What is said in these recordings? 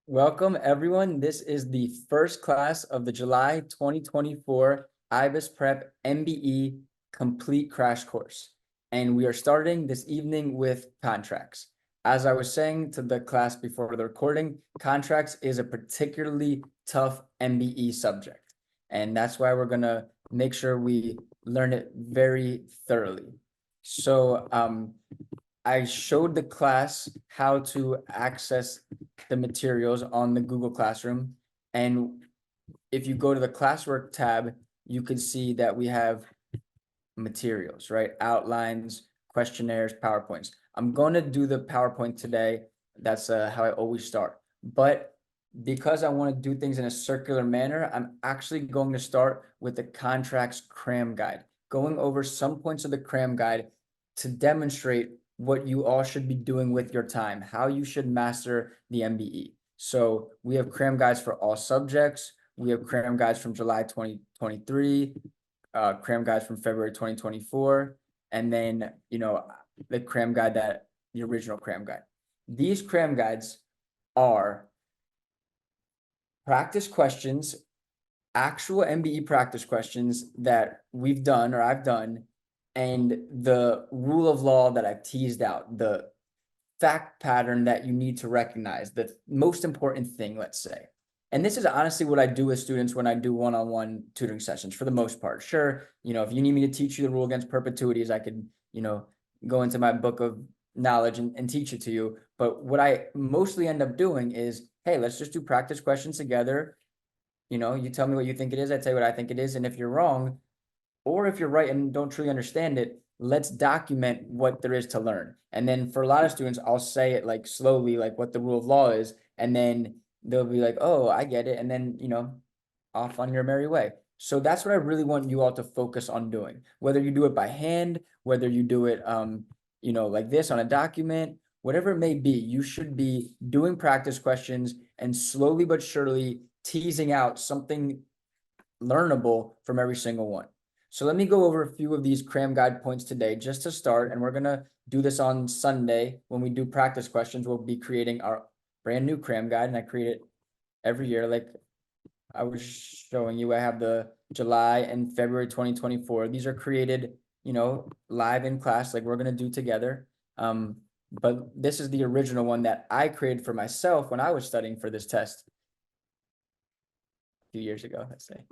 Welcome, everyone. This is the first class of the July 2024 Ibis Prep MBE Complete Crash Course. And we are starting this evening with contracts. As I was saying to the class before the recording, contracts is a particularly tough MBE subject. And that's why we're going to make sure we learn it very thoroughly. So I showed the class how to access the materials on the Google Classroom. And if you go to the classwork tab, you can see that we have materials, right? Outlines, questionnaires, PowerPoints. I'm going to do the PowerPoint today. That's how I always start. But because I want to do things in a circular manner, I'm actually going to start with the contracts cram guide, going over some points of the cram guide to demonstrate what you all should be doing with your time, how you should master the MBE. So we have cram guides for all subjects. We have cram guides from July 2023, cram guides from February 2024, and then, the cram guide the original cram guide. These cram guides are practice questions, actual MBE practice questions that we've done or I've done, and the rule of law that I've teased out, the fact pattern that you need to recognize, the most important thing, let's say. And this is honestly what I do with students when I do one-on-one tutoring sessions for the most part. Sure, if you need me to teach you the rule against perpetuities, I could, go into my book of knowledge and teach it to you. But what I mostly end up doing is, hey, let's just do practice questions together. You tell me what you think it is, I tell you what I think it is. And if you're wrong, or if you're right and don't truly understand it, let's document what there is to learn. And then for a lot of students, I'll say it like slowly, like what the rule of law is, and then they'll be like, oh, I get it. And then, off on your merry way. So that's what I really want you all to focus on doing. Whether you do it by hand, whether you do it, like this on a document, whatever it may be, you should be doing practice questions and slowly but surely teasing out something learnable from every single one. So let me go over a few of these cram guide points today just to start, and we're going to do this on Sunday. When we do practice questions, we'll be creating our brand new cram guide, and I create it every year. Like I was showing you, I have the July and February 2024. These are created, live in class, like we're going to do together. But this is the original one that I created for myself when I was studying for this test a few years ago, let's say.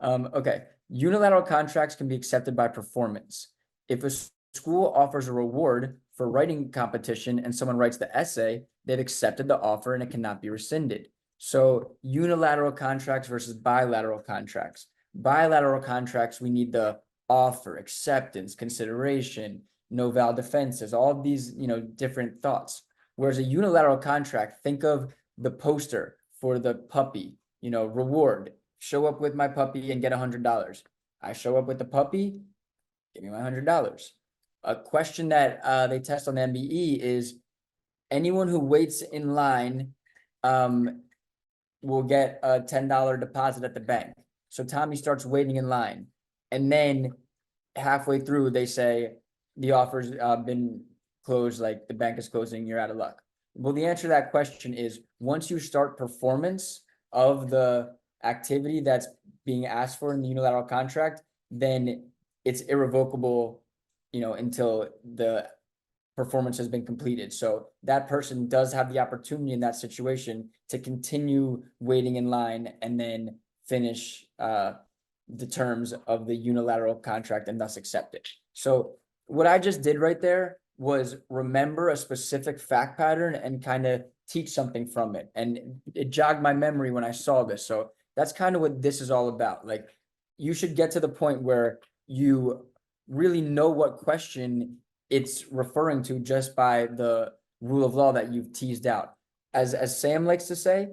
Okay, unilateral contracts can be accepted by performance. If a school offers a reward for writing competition and someone writes the essay, they've accepted the offer and it cannot be rescinded. So unilateral contracts versus bilateral contracts. Bilateral contracts, we need the offer, acceptance, consideration, no val defenses, all these, different thoughts. Whereas a unilateral contract, think of the poster for the puppy, reward. Show up with my puppy and get $100. I show up with the puppy, give me my $100. A question that they test on the MBE is anyone who waits in line will get a $10 deposit at the bank. So Tommy starts waiting in line, and then halfway through they say the offer's been closed, like the bank is closing, you're out of luck. Well, the answer to that question is once you start performance of the activity that's being asked for in the unilateral contract, then it's irrevocable, until the performance has been completed. So that person does have the opportunity in that situation to continue waiting in line and then finish the terms of the unilateral contract and thus accept it. So what I just did right there was remember a specific fact pattern and kind of teach something from it. And it jogged my memory when I saw this. So that's kind of what this is all about. Like you should get to the point where you really know what question it's referring to just by the rule of law that you've teased out. As Sam likes to say,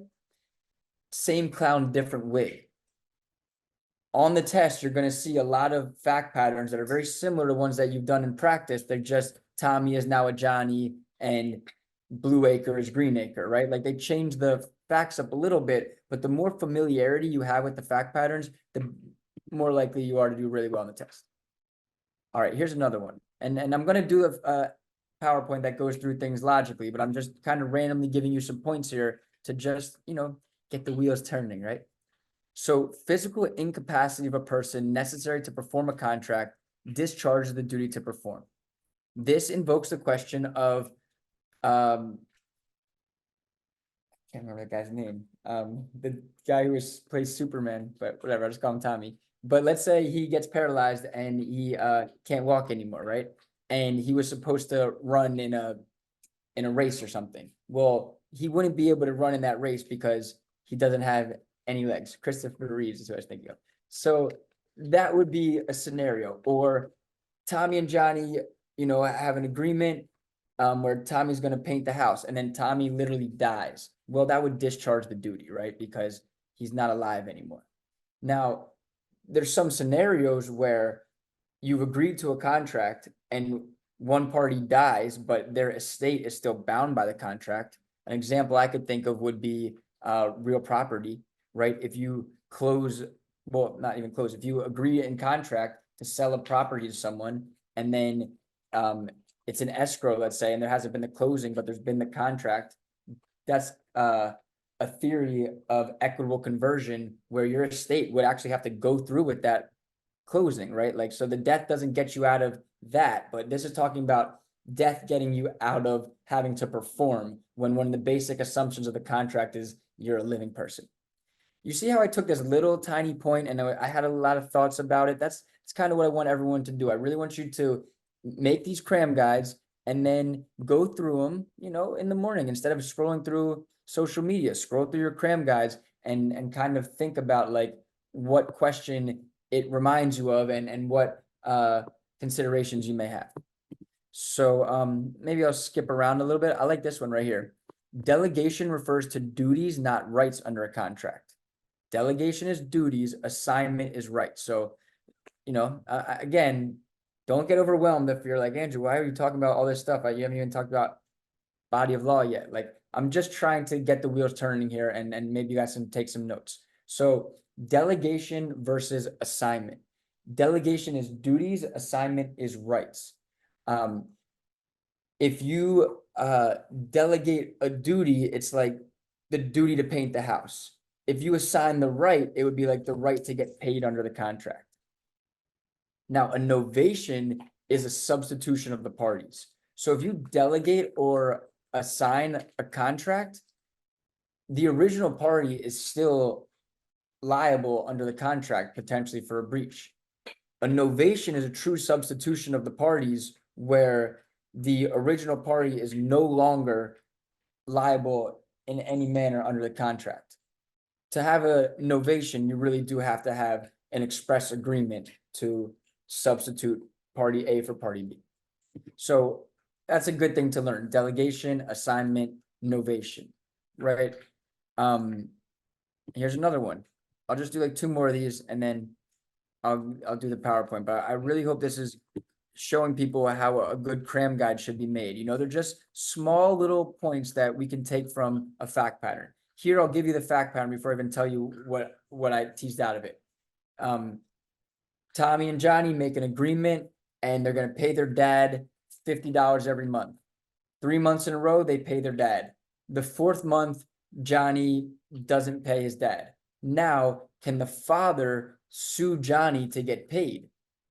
same clown, different wig. On the test, you're going to see a lot of fact patterns that are very similar to ones that you've done in practice. They're just Tommy is now a Johnny and Blue Acre is Green Acre, right? Like they change the facts up a little bit, but the more familiarity you have with the fact patterns, the more likely you are to do really well on the test. All right, here's another one. And I'm going to do a PowerPoint that goes through things logically, but I'm just kind of randomly giving you some points here to just, get the wheels turning, right? So physical incapacity of a person necessary to perform a contract discharges the duty to perform. This invokes the question of, can't remember the guy's name. The guy who plays Superman, but whatever, I'll just call him Tommy. But let's say he gets paralyzed and he can't walk anymore, right? And he was supposed to run in a race or something. Well, he wouldn't be able to run in that race because he doesn't have any legs. Christopher Reeves is who I was thinking of. So that would be a scenario. Or Tommy and Johnny, have an agreement where Tommy's going to paint the house and then Tommy literally dies. Well, that would discharge the duty, right? Because he's not alive anymore. Now, there's some scenarios where you've agreed to a contract and one party dies, but their estate is still bound by the contract. An example I could think of would be real property, right? If you close, well, not even close, if you agree in contract to sell a property to someone and then it's an escrow, let's say, and there hasn't been the closing, but there's been the contract, that's a theory of equitable conversion where your estate would actually have to go through with that closing, right? Like, so the death doesn't get you out of that, but this is talking about death getting you out of having to perform when one of the basic assumptions of the contract is you're a living person. You see how I took this little tiny point and I had a lot of thoughts about it. That's kind of what I want everyone to do. I really want you to make these cram guides and then go through them, in the morning instead of scrolling through social media. Scroll through your cram guides and kind of think about like what question it reminds you of and what considerations you may have. So maybe I'll skip around a little bit. I like this one right here. Delegation refers to duties, not rights under a contract. Delegation is duties, assignment is rights. So, again, don't get overwhelmed if you're like, Andrew, why are you talking about all this stuff? You haven't even talked about body of law yet. Like, I'm just trying to get the wheels turning here and maybe you guys can take some notes. So delegation versus assignment. Delegation is duties, assignment is rights. If you delegate a duty, it's like the duty to paint the house. If you assign the right, it would be like the right to get paid under the contract. Now, a novation is a substitution of the parties. So if you delegate or assign a contract, the original party is still liable under the contract, potentially for a breach. A novation is a true substitution of the parties where the original party is no longer liable in any manner under the contract. To have a novation, you really do have to have an express agreement to substitute party A for party B. So that's a good thing to learn. Delegation, assignment, novation, right? Here's another one. I'll just do like 2 more of these and then I'll do the PowerPoint, but I really hope this is showing people how a good cram guide should be made. They're just small little points that we can take from a fact pattern. Here, I'll give you the fact pattern before I even tell you what I teased out of it. Tommy and Johnny make an agreement and they're going to pay their dad $50 every month. 3 months in a row, they pay their dad. The 4th month, Johnny doesn't pay his dad. Now, can the father sue Johnny to get paid?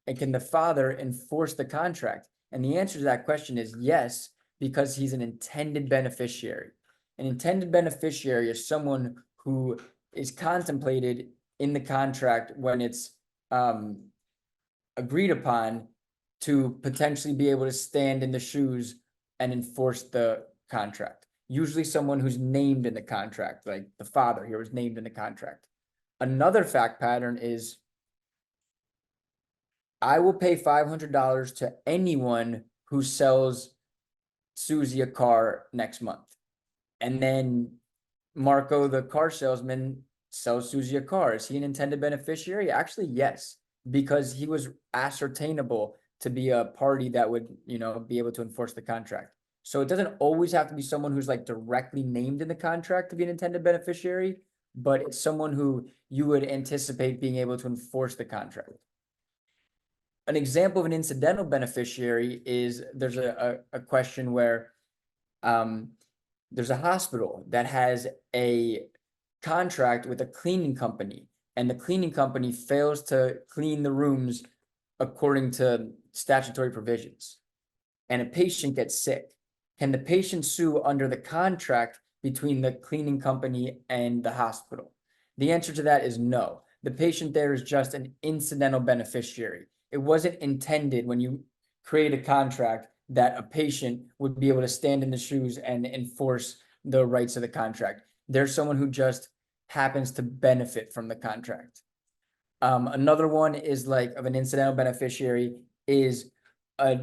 And can the father enforce the contract? And the answer to that question is yes, because he's an intended beneficiary. An intended beneficiary is someone who is contemplated in the contract when it's agreed upon to potentially be able to stand in the shoes and enforce the contract. Usually someone who's named in the contract, like the father here was named in the contract. Another fact pattern is I will pay $500 to anyone who sells Susie a car next month. And then Marco, the car salesman, sells Susie a car. Is he an intended beneficiary? Actually, yes, because he was ascertainable to be a party that would, be able to enforce the contract. So it doesn't always have to be someone who's like directly named in the contract to be an intended beneficiary, but it's someone who you would anticipate being able to enforce the contract. An example of an incidental beneficiary is there's a question where there's a hospital that has a contract with a cleaning company, and the cleaning company fails to clean the rooms according to statutory provisions, and a patient gets sick. Can the patient sue under the contract between the cleaning company and the hospital? The answer to that is no. The patient there is just an incidental beneficiary. It wasn't intended when you create a contract that a patient would be able to stand in the shoes and enforce the rights of the contract. There's someone who just happens to benefit from the contract. Another one is like of an incidental beneficiary is a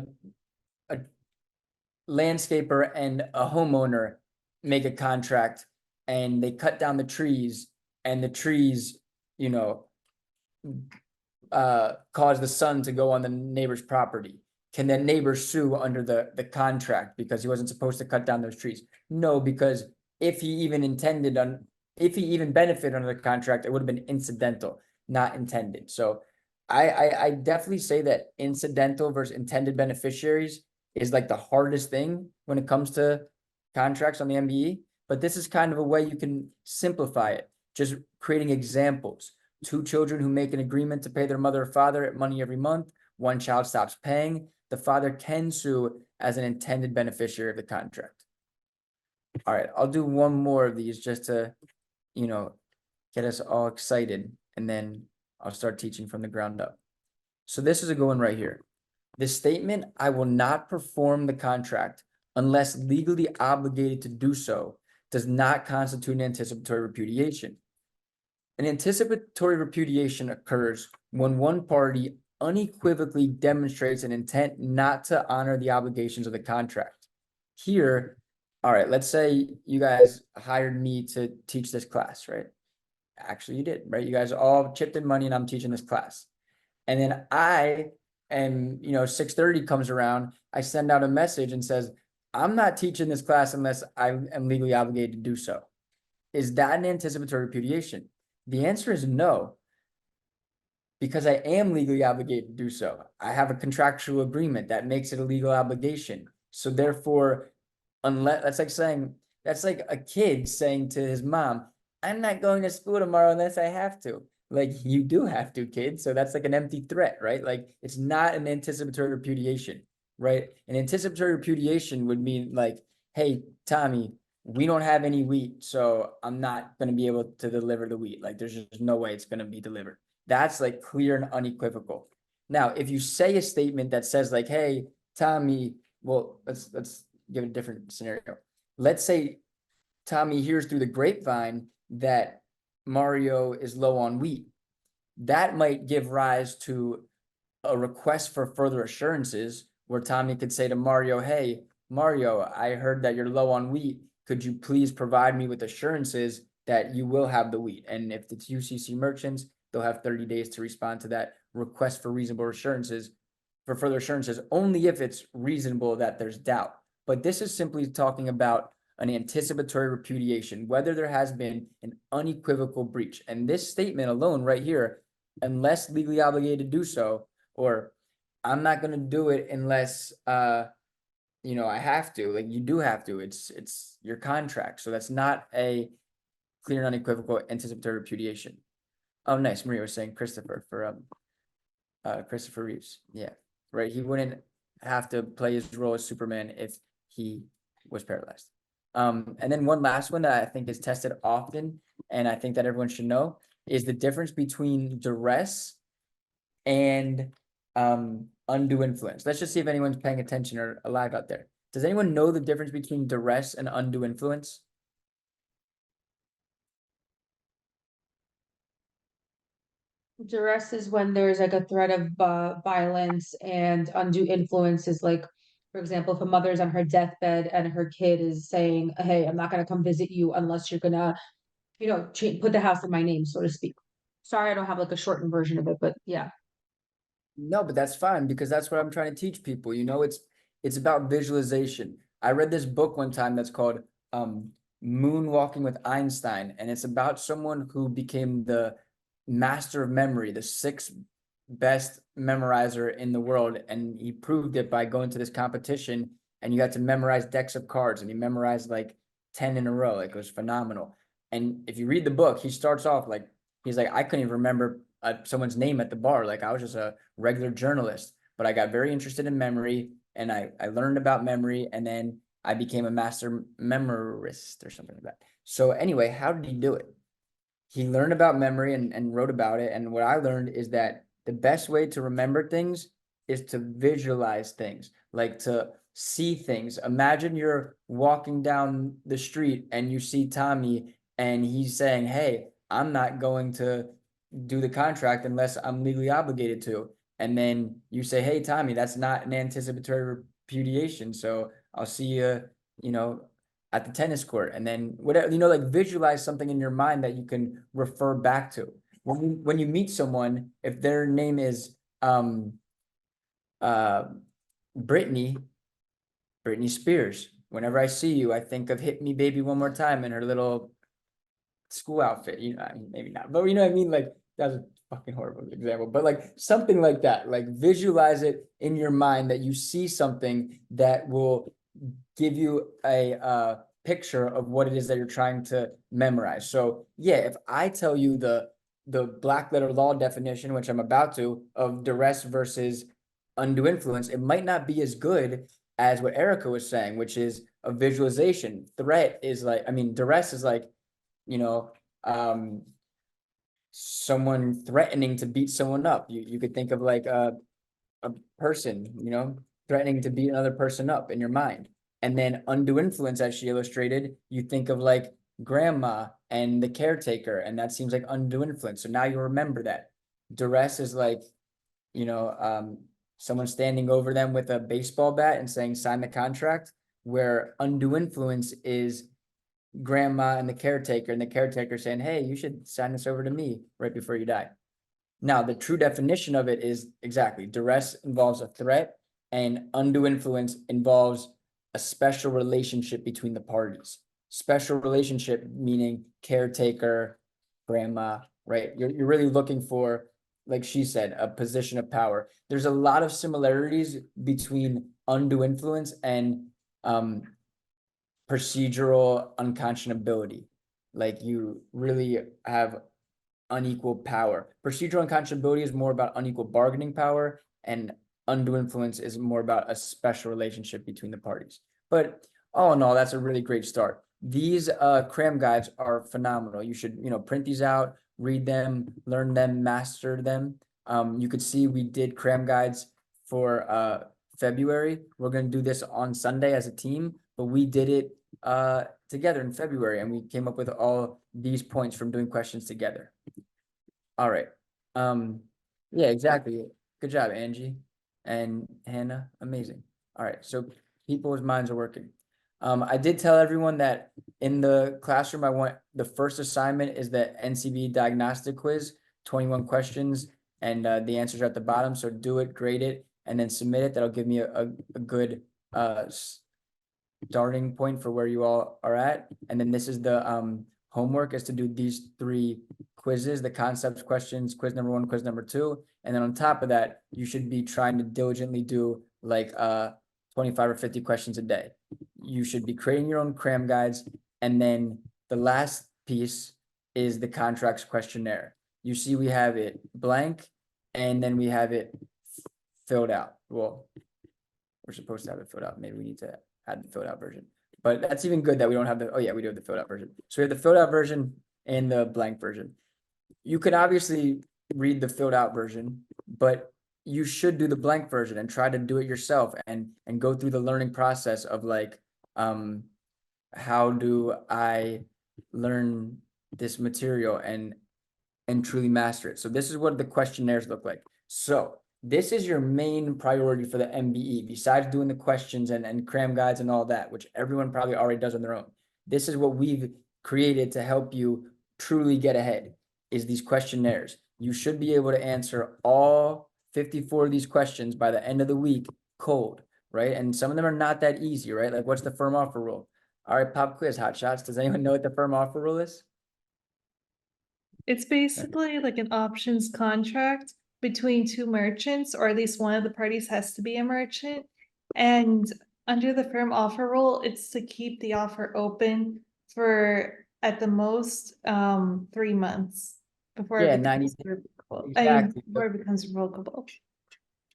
landscaper and a homeowner make a contract and they cut down the trees, and the trees, you know, cause the sun to go on the neighbor's property. Can that neighbor sue under the contract because he wasn't supposed to cut down those trees? No, because if he even benefited under the contract, it would have been incidental, not intended. So I definitely say that incidental versus intended beneficiaries is like the hardest thing when it comes to contracts on the MBE, but this is kind of a way you can simplify it, just creating examples. Two children who make an agreement to pay their mother or father money every month, one child stops paying, the father can sue as an intended beneficiary of the contract. All right, I'll do one more of these just to, get us all excited, and then I'll start teaching from the ground up. So this is a good one right here. The statement, I will not perform the contract unless legally obligated to do so, does not constitute an anticipatory repudiation. An anticipatory repudiation occurs when one party unequivocally demonstrates an intent not to honor the obligations of the contract. Here, all right, let's say you guys hired me to teach this class, right? Actually, you did, right? You guys all chipped in money and I'm teaching this class. And then I am, 6:30 comes around, I send out a message and says, I'm not teaching this class unless I am legally obligated to do so. Is that an anticipatory repudiation? The answer is no, because I am legally obligated to do so. I have a contractual agreement that makes it a legal obligation. So therefore, unless that's like a kid saying to his mom, I'm not going to school tomorrow unless I have to. Like, you do have to, kid. So that's like an empty threat, right? Like, it's not an anticipatory repudiation, right? An anticipatory repudiation would mean like, hey, Tommy, we don't have any wheat, so I'm not going to be able to deliver the wheat. Like, there's just no way it's going to be delivered. That's like clear and unequivocal. Now, if you say a statement that says like, hey, Tommy, well, let's give a different scenario. Let's say Tommy hears through the grapevine that Mario is low on wheat. That might give rise to a request for further assurances where Tommy could say to Mario, hey, Mario, I heard that you're low on wheat. Could you please provide me with assurances that you will have the wheat? And if it's UCC merchants, they'll have 30 days to respond to that request for reasonable assurances, for further assurances, only if it's reasonable that there's doubt. But this is simply talking about an anticipatory repudiation, whether there has been an unequivocal breach. And this statement alone right here, unless legally obligated to do so, or I'm not going to do it unless, I have to, like, you do have to, it's your contract. So that's not a clear and unequivocal anticipatory repudiation. Oh, nice. Maria was saying Christopher for, Christopher Reeves. Yeah, right. He wouldn't have to play his role as Superman if he was paralyzed. And then one last one that I think is tested often, and I think that everyone should know, is the difference between duress and undue influence. Let's just see if anyone's paying attention or alive out there. Does anyone know the difference between duress and undue influence? Duress is when there's like a threat of violence, and undue influence is like, for example, if a mother's on her deathbed and her kid is saying, hey, I'm not going to come visit you unless you're going to, put the house in my name, so to speak. Sorry, I don't have like a shortened version of it, but yeah. No, but that's fine because that's what I'm trying to teach people. It's about visualization. I read this book one time that's called Moonwalking with Einstein, and it's about someone who became the master of memory, the sixth best memorizer in the world, and he proved it by going to this competition, and you had to memorize decks of cards, and he memorized like 10 in a row. Like, it was phenomenal. And if you read the book, he starts off like, he's like, I couldn't even remember someone's name at the bar. Like, I was just a regular journalist, but I got very interested in memory, and I learned about memory, and then I became a master memorist or something like that. So anyway, how did he do it? He learned about memory and wrote about it. And what I learned is that the best way to remember things is to visualize things, like to see things. Imagine you're walking down the street and you see Tommy and he's saying, hey, I'm not going to do the contract unless I'm legally obligated to. And then you say, hey, Tommy, that's not an anticipatory repudiation. So I'll see you, you know, at the tennis court. And then whatever, like visualize something in your mind that you can refer back to. When you meet someone, if their name is Britney Spears, whenever I see you, I think of Hit Me Baby One More Time in her little school outfit. I mean, maybe not, but you know what I mean? Like, that was a fucking horrible example, but like something like that. Like, visualize it in your mind that you see something that will give you a picture of what it is that you're trying to memorize. So yeah, if I tell you the black letter law definition, which I'm about to, of duress versus undue influence, it might not be as good as what Erica was saying, which is a visualization. Threat is like, I mean, duress is like, someone threatening to beat someone up. You could think of like a person, threatening to beat another person up in your mind. And then undue influence, as she illustrated, you think of like grandma and the caretaker, and that seems like undue influence. So now you remember that. Duress is like, someone standing over them with a baseball bat and saying, sign the contract, where undue influence is grandma and the caretaker saying, hey, you should sign this over to me right before you die. Now, the true definition of it is exactly duress involves a threat, and undue influence involves a special relationship between the parties. Special relationship meaning caretaker, grandma, right? You're really looking for, like she said, a position of power. There's a lot of similarities between undue influence and procedural unconscionability. Like, you really have unequal power. Procedural unconscionability is more about unequal bargaining power, and undue influence is more about a special relationship between the parties. But all in all, that's a really great start. These cram guides are phenomenal. You should, print these out, read them, learn them, master them. You could see we did cram guides for February. We're going to do this on Sunday as a team, but we did it together in February, and we came up with all these points from doing questions together. All right. Yeah, exactly. Good job, Angie and Hannah. Amazing. All right. So people's minds are working. I did tell everyone that in the classroom, I want the first assignment is the NCB diagnostic quiz, 21 questions, and the answers are at the bottom. So do it, grade it, and then submit it. That'll give me a good starting point for where you all are at. And then this is the homework, is to do these 3 quizzes, the concepts questions, quiz number 1, quiz number 2. And then on top of that, you should be trying to diligently do like 25 or 50 questions a day. You should be creating your own cram guides. And then the last piece is the contracts questionnaire. You see, we have it blank, and then we have it filled out. Well, we're supposed to have it filled out. Maybe we need to add the filled out version, but that's even good that we don't have the, oh yeah, we do have the filled out version. So we have the filled out version and the blank version. You could obviously read the filled out version, but you should do the blank version and try to do it yourself and go through the learning process of like, how do I learn this material and truly master it. So this is what the questionnaires look like. So this is your main priority for the MBE, besides doing the questions and cram guides and all that, which everyone probably already does on their own. This is what we've created to help you truly get ahead, is these questionnaires. You should be able to answer all 54 of these questions by the end of the week cold, right? And some of them are not that easy, right? Like, what's the firm offer rule? All right, pop quiz, hot shots. Does anyone know what the firm offer rule is? It's basically like an options contract between 2 merchants, or at least one of the parties has to be a merchant. And under the firm offer rule, it's to keep the offer open for at the most 3 months before Yeah, it 90 becomes revocable. I mean, exactly. before it becomes revocable.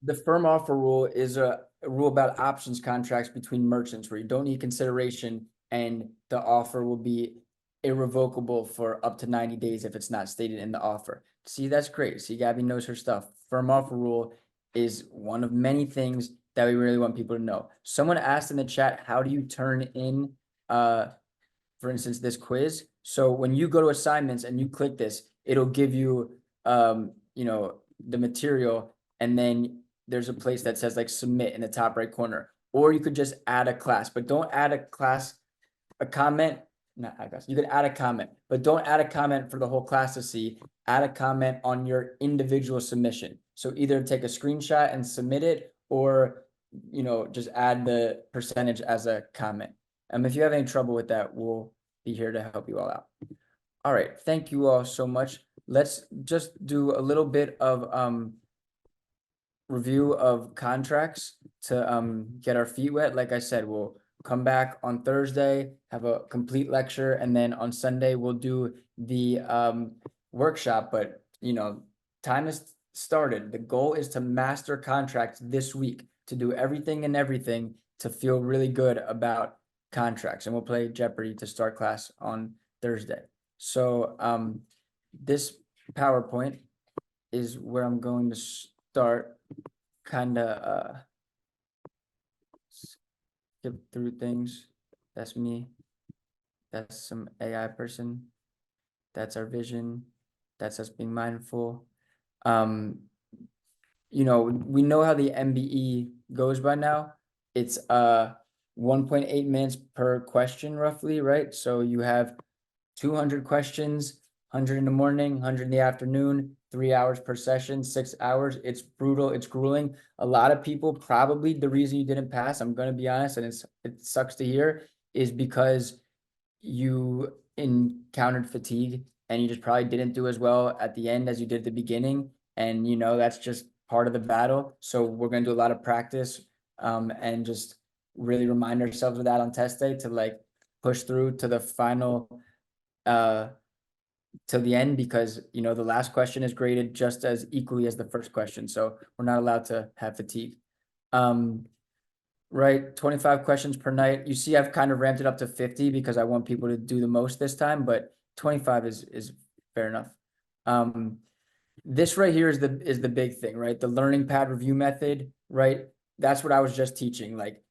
The firm offer rule is a rule about options contracts between merchants where you don't need consideration and the offer will be irrevocable for up to 90 days if it's not stated in the offer. See, that's great. See, Gabby knows her stuff. Firm offer rule is one of many things that we really want people to know. Someone asked in the chat, how do you turn in, for instance, this quiz? So when you go to assignments and you click this, it'll give you, the material, and then there's a place that says like submit in the top right corner, or you could just add a class, but don't add a comment, not add a class. You can add a comment, but don't add a comment for the whole class to see. Add a comment on your individual submission. So either take a screenshot and submit it, or, just add the percentage as a comment. If you have any trouble with that, we'll be here to help you all out. All right, thank you all so much. Let's just do a little bit of review of contracts to get our feet wet. Like I said, we'll come back on Thursday, have a complete lecture, and then on Sunday we'll do the workshop. But time has started. The goal is to master contracts this week, to do everything to feel really good about contracts. And we'll play Jeopardy to start class on Thursday. So this PowerPoint is where I'm going to start. Kind of skip through things. That's me. That's some AI person. That's our vision. That's us being mindful. We know how the MBE goes by now. It's 1.8 minutes per question roughly, right? So you have 200 questions, 100 in the morning, 100 in the afternoon, 3 hours per session, 6 hours. It's brutal. It's grueling. A lot of people, probably the reason you didn't pass, I'm going to be honest, and it sucks to hear, is because you encountered fatigue and you just probably didn't do as well at the end as you did at the beginning. And, that's just part of the battle. So we're going to do a lot of practice and just really remind ourselves of that on test day to like push through to the final till the end, because the last question is graded just as equally as the first question, so we're not allowed to have fatigue. Right, 25 questions per night. You see, I've kind of ramped it up to 50 because I want people to do the most this time, but 25 is fair enough. This right here is the big thing, right? The learning pad review method, right? That's what I was just teaching. Like,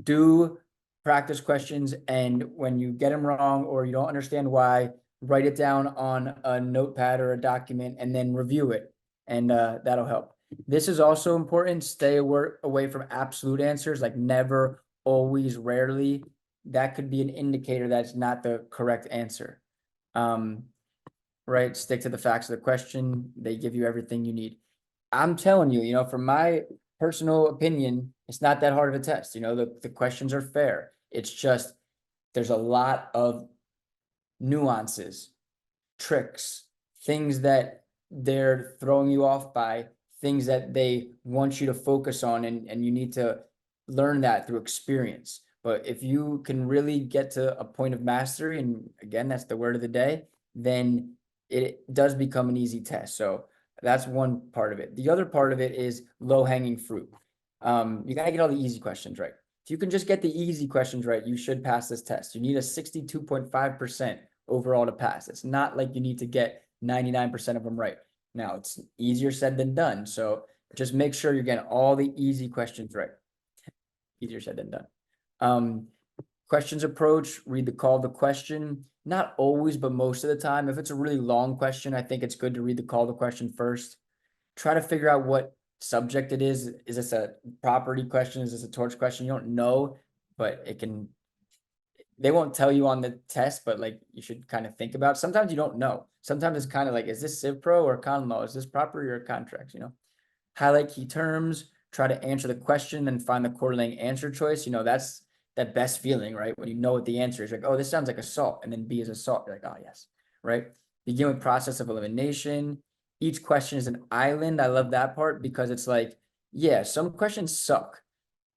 do practice questions, and when you get them wrong or you don't understand why, write it down on a notepad or a document and then review it, and that'll help. This is also important. Stay away from absolute answers, like never, always, rarely. That could be an indicator that's not the correct answer. Right? Stick to the facts of the question. They give you everything you need. I'm telling you, from my personal opinion, it's not that hard of a test. The questions are fair. It's just there's a lot of nuances, tricks, things that they're throwing you off by, things that they want you to focus on, and you need to learn that through experience. But if you can really get to a point of mastery, and again, that's the word of the day, then it does become an easy test. So that's one part of it. The other part of it is low-hanging fruit. You gotta get all the easy questions right. If you can just get the easy questions right, you should pass this test. You need a 62.5% overall to pass. It's not like you need to get 99% of them right. Now, it's easier said than done. So just make sure you're getting all the easy questions right. Easier said than done. Questions approach, read the call to question. Not always, but most of the time. If it's a really long question, I think it's good to read the call to question first. Try to figure out what subject it is. Is this a property question? Is this a torts question? You don't know, but they won't tell you on the test, but like you should kind of think about it. Sometimes you don't know. Sometimes it's kind of like, is this Civ Pro or Con Law? Is this property or contracts? Highlight key terms, try to answer the question and find the correlating answer choice. That's that best feeling, right? When you know what the answer is, like, oh, this sounds like assault, and then B is assault. You're like, oh, yes, right? Begin with process of elimination. Each question is an island. I love that part because it's like, yeah, some questions suck,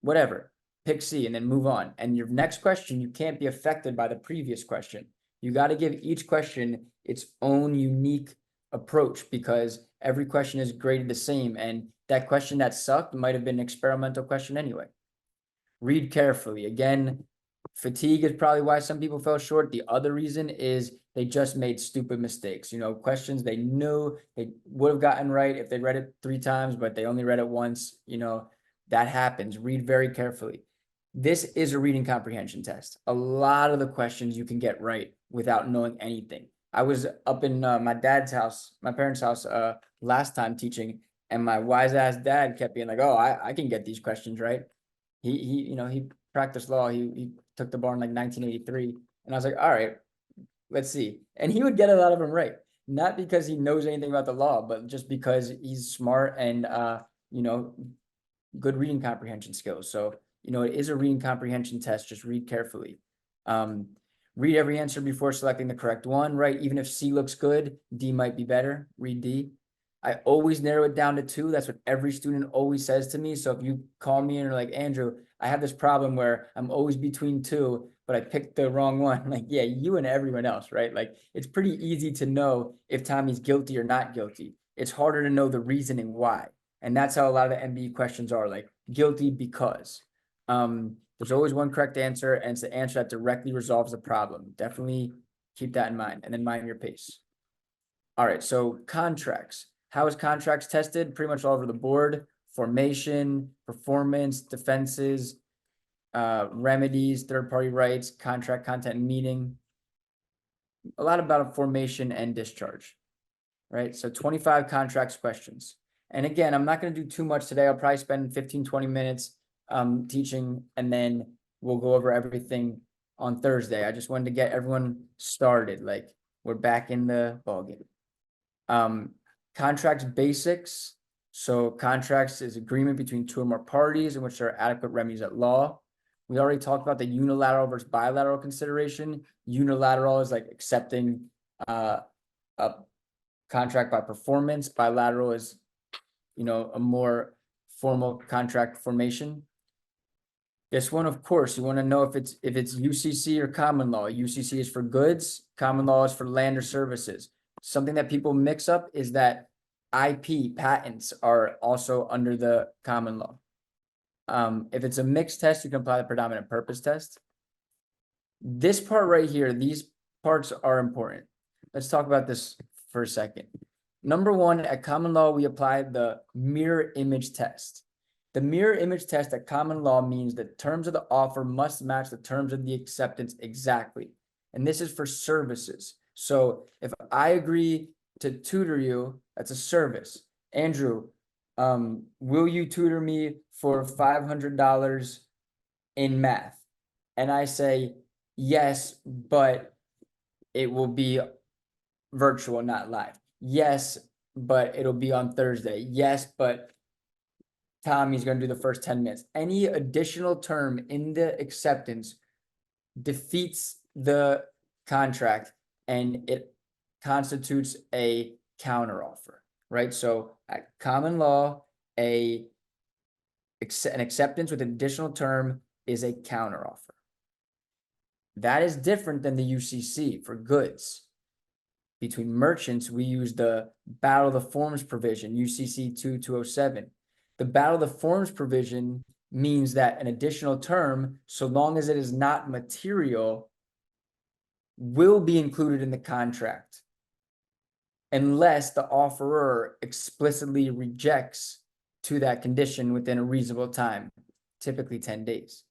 whatever. pick C and then move on. And your next question, you can't be affected by the previous question. You got to give each question its own unique approach, because every question is graded the same. And that question that sucked might have been an experimental question anyway. Read carefully. Again, fatigue is probably why some people fell short. The other reason is they just made stupid mistakes. You know, questions they knew they would have gotten right if they read it 3 times, but they only read it once. You know, that happens. Read very carefully. This is a reading comprehension test. A lot of the questions you can get right without knowing anything. I was up in my dad's house, my parents' house, last time teaching, and my wise ass dad kept being like, "Oh, I can get these questions right." He practiced law. He took the bar in like 1983, and I was like, "All right, let's see." And he would get a lot of them right, not because he knows anything about the law, but just because he's smart and good reading comprehension skills. So it is a reading comprehension test. Just read carefully. Read every answer before selecting the correct one, right? Even if C looks good, D might be better. Read D. I always narrow it down to 2. That's what every student always says to me. So if you call me and are like, "Andrew, I have this problem where I'm always between 2, but I picked the wrong one." Like, yeah, you and everyone else, right? Like, it's pretty easy to know if Tommy's guilty or not guilty. It's harder to know the reasoning why. And that's how a lot of the MBE questions are, like guilty because. There's always one correct answer, and it's the answer that directly resolves the problem. Definitely keep that in mind, and then mind your pace. All right, so contracts. How is contracts tested? Pretty much all over the board. Formation, performance, defenses, remedies, third-party rights, contract content and meaning. A lot about formation and discharge, right? So 25 contracts questions. And again, I'm not going to do too much today. I'll probably spend 15, 20 minutes teaching, and then we'll go over everything on Thursday. I just wanted to get everyone started. Like, we're back in the ballgame. Contracts basics. So contracts is agreement between 2 or more parties in which there are adequate remedies at law. We already talked about the unilateral versus bilateral consideration. Unilateral is like accepting a contract by performance. Bilateral is, a more formal contract formation. This one, of course, you want to know if it's UCC or common law. UCC is for goods. Common law is for land or services. Something that people mix up is that IP patents are also under the common law. If it's a mixed test, you can apply the predominant purpose test. This part right here, these parts are important. Let's talk about this for a second. Number 1, at common law, we apply the mirror image test. The mirror image test at common law means that terms of the offer must match the terms of the acceptance exactly. And this is for services. So if I agree to tutor you, that's a service. Andrew, will you tutor me for $500 in math? And I say, yes, but it will be virtual, not live. Yes, but it'll be on Thursday. Yes, but Tommy's going to do the first 10 minutes. Any additional term in the acceptance defeats the contract, and it constitutes a counteroffer, right? So at common law, an acceptance with an additional term is a counteroffer. That is different than the UCC for goods. Between merchants, we use the Battle of the Forms provision, UCC 2207. The Battle of the Forms provision means that an additional term, so long as it is not material, will be included in the contract unless the offerer explicitly rejects to that condition within a reasonable time, typically 10 days.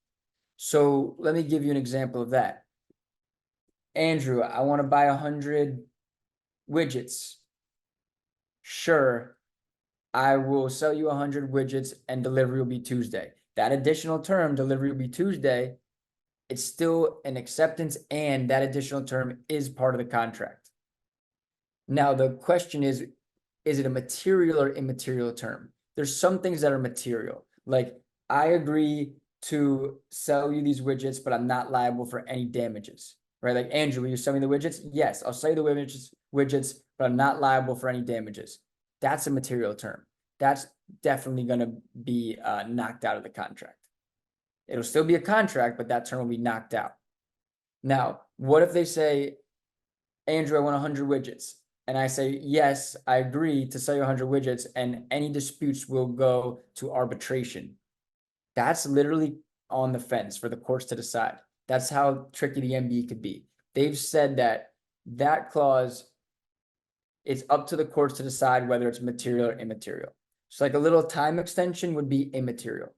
So let me give you an example of that. Andrew, I want to buy 100 widgets. Sure, I will sell you 100 widgets and delivery will be Tuesday. That additional term, delivery will be Tuesday, it's still an acceptance, and that additional term is part of the contract. Now, the question is it a material or immaterial term? There's some things that are material, like I agree to sell you these widgets, but I'm not liable for any damages, right? Like, Andrew, will you sell me the widgets? Yes, I'll sell you the widgets, but I'm not liable for any damages. That's a material term. That's definitely going to be knocked out of the contract. It'll still be a contract, but that term will be knocked out. Now, what if they say, Andrew, I want 100 widgets. And I say, yes, I agree to sell you 100 widgets, and any disputes will go to arbitration. That's literally on the fence for the courts to decide. That's how tricky the MBE could be. They've said that clause, it's up to the courts to decide whether it's material or immaterial. So like a little time extension would be immaterial.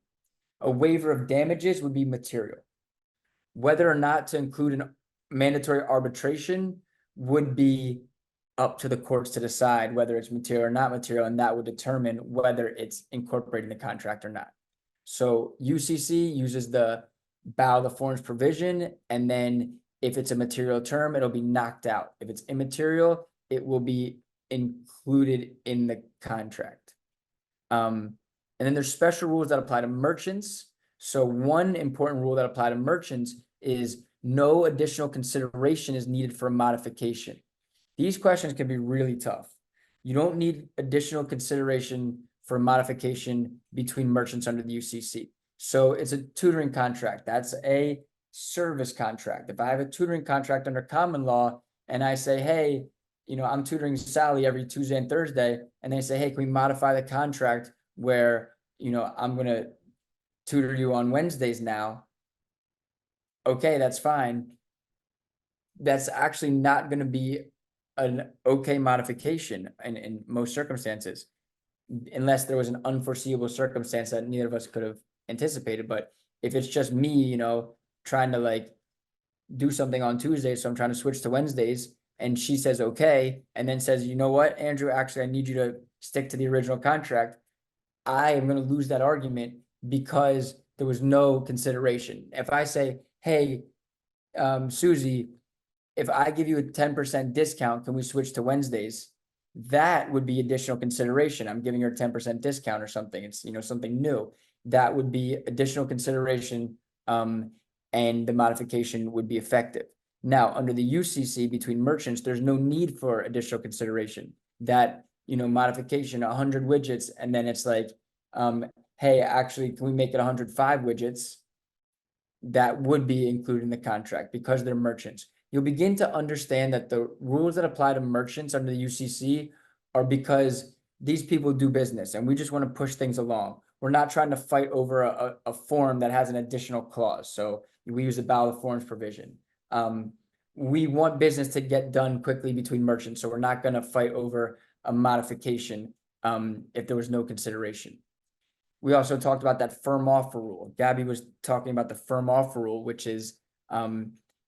A waiver of damages would be material. Whether or not to include an mandatory arbitration would be up to the courts to decide whether it's material or not material, and that would determine whether it's incorporated in the contract or not. So UCC uses the bow the forms provision, and then if it's a material term, it'll be knocked out. If it's immaterial, it will be included in the contract. And then there's special rules that apply to merchants. So one important rule that apply to merchants is no additional consideration is needed for a modification. These questions can be really tough. You don't need additional consideration for a modification between merchants under the UCC. So it's a tutoring contract. That's a service contract. If I have a tutoring contract under common law and I say, hey, I'm tutoring Sally every Tuesday and Thursday, and they say, hey, can we modify the contract where, I'm going to tutor you on Wednesdays now? Okay, that's fine. That's actually not going to be an okay modification in most circumstances, unless there was an unforeseeable circumstance that neither of us could have anticipated. But if it's just me, trying to do something on Tuesdays, so I'm trying to switch to Wednesdays, and she says okay, and then says, you know what, Andrew, actually I need you to stick to the original contract, I am going to lose that argument because there was no consideration. If I say, hey, Susie, if I give you a 10% discount, can we switch to Wednesdays? That would be additional consideration. I'm giving her a 10% discount or something. It's, something new. That would be additional consideration, and the modification would be effective. Now, under the UCC between merchants, there's no need for additional consideration. That, modification, 100 widgets, and then it's like, hey, actually, can we make it 105 widgets? That would be included in the contract because they're merchants. You'll begin to understand that the rules that apply to merchants under the UCC are because these people do business and we just want to push things along. We're not trying to fight over a form that has an additional clause. So we use the bow the forms provision. We want business to get done quickly between merchants. So we're not going to fight over a modification if there was no consideration. We also talked about that firm offer rule. Gabby was talking about the firm offer rule, which is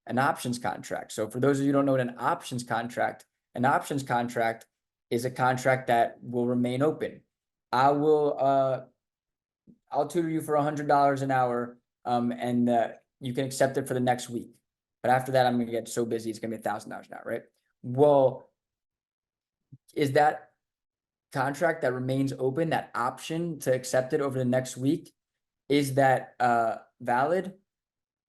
an options contract. So for those of you who don't know what an options contract is a contract that will remain open. I'll tutor you for $100 an hour, and you can accept it for the next week. But after that, I'm going to get so busy, it's going to be $1,000 an hour, right? Well, is that contract that remains open, that option to accept it over the next week, is that valid?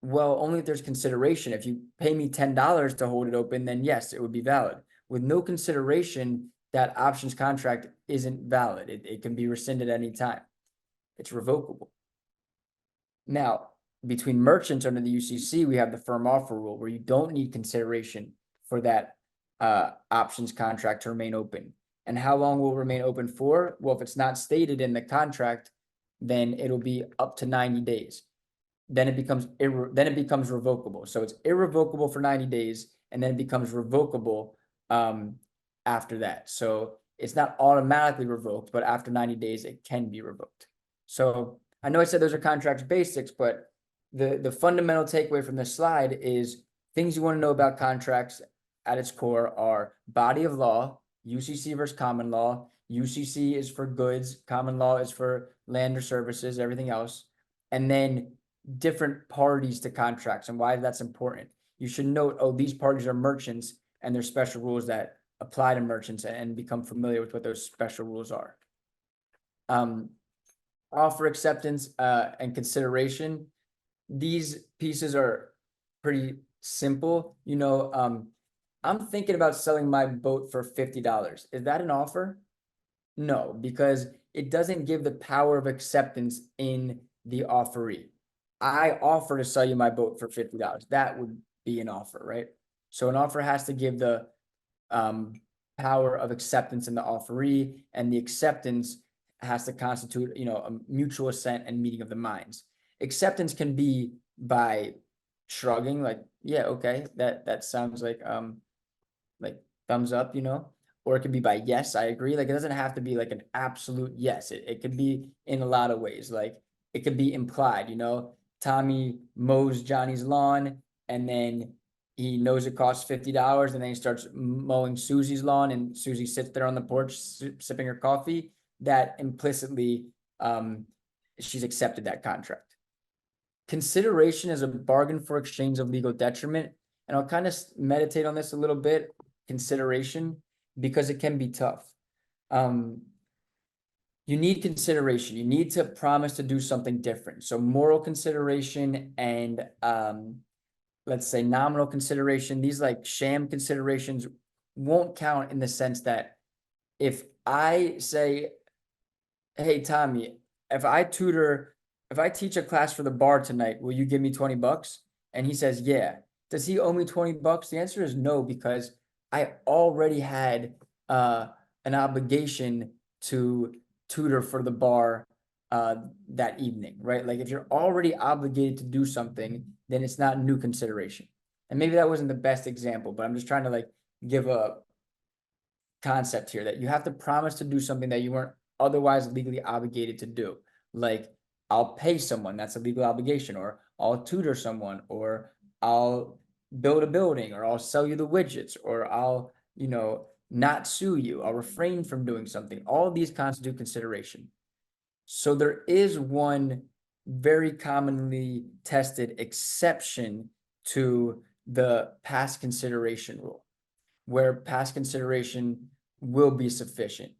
Well, only if there's consideration. If you pay me $10 to hold it open, then yes, it would be valid. With no consideration, that options contract isn't valid. It can be rescinded at any time. It's revocable. Now, between merchants under the UCC, we have the firm offer rule where you don't need consideration for that options contract to remain open. And how long will it remain open for? Well, if it's not stated in the contract, then it'll be up to 90 days. Then it becomes revocable. So it's irrevocable for 90 days, and then it becomes revocable after that. So it's not automatically revoked, but after 90 days, it can be revoked. So I know I said those are contract basics, but the fundamental takeaway from this slide is things you want to know about contracts at its core are body of law, UCC versus common law. UCC is for goods, common law is for land or services, everything else. And then different parties to contracts and why that's important. You should note, oh, these parties are merchants and there's special rules that apply to merchants, and become familiar with what those special rules are. Offer acceptance and consideration. These pieces are pretty simple. I'm thinking about selling my boat for $50. Is that an offer? No, because it doesn't give the power of acceptance in the offeree. I offer to sell you my boat for $50. That would be an offer, right? So an offer has to give the power of acceptance in the offeree, and the acceptance has to constitute, you know, a mutual assent and meeting of the minds. Acceptance can be by shrugging, like, yeah, okay, that sounds like thumbs up, you know, or it could be by yes, I agree. Like, it doesn't have to be like an absolute yes. It could be in a lot of ways. Like, it could be implied, you know, Tommy mows Johnny's lawn, and then he knows it costs $50, and then he starts mowing Susie's lawn, and Susie sits there on the porch sipping her coffee. That implicitly, she's accepted that contract. Consideration is a bargain for exchange of legal detriment, and I'll kind of meditate on this a little bit. Consideration, because it can be tough. You need consideration. You need to promise to do something different. So moral consideration and let's say nominal consideration, these like sham considerations won't count in the sense that if I say, hey, Tommy, if I teach a class for the bar tonight, will you give me $20? And he says, yeah. Does he owe me $20? The answer is no, because I already had an obligation to tutor for the bar that evening, right? Like, if you're already obligated to do something, then it's not new consideration. And maybe that wasn't the best example, but I'm just trying to like give a concept here that you have to promise to do something that you weren't otherwise legally obligated to do. Like, I'll pay someone, that's a legal obligation, or I'll tutor someone, or I'll build a building, or I'll sell you the widgets, or I'll, you know, not sue you, I'll refrain from doing something. All of these constitute consideration. So there is one very commonly tested exception to the past consideration rule, where past consideration will be sufficient.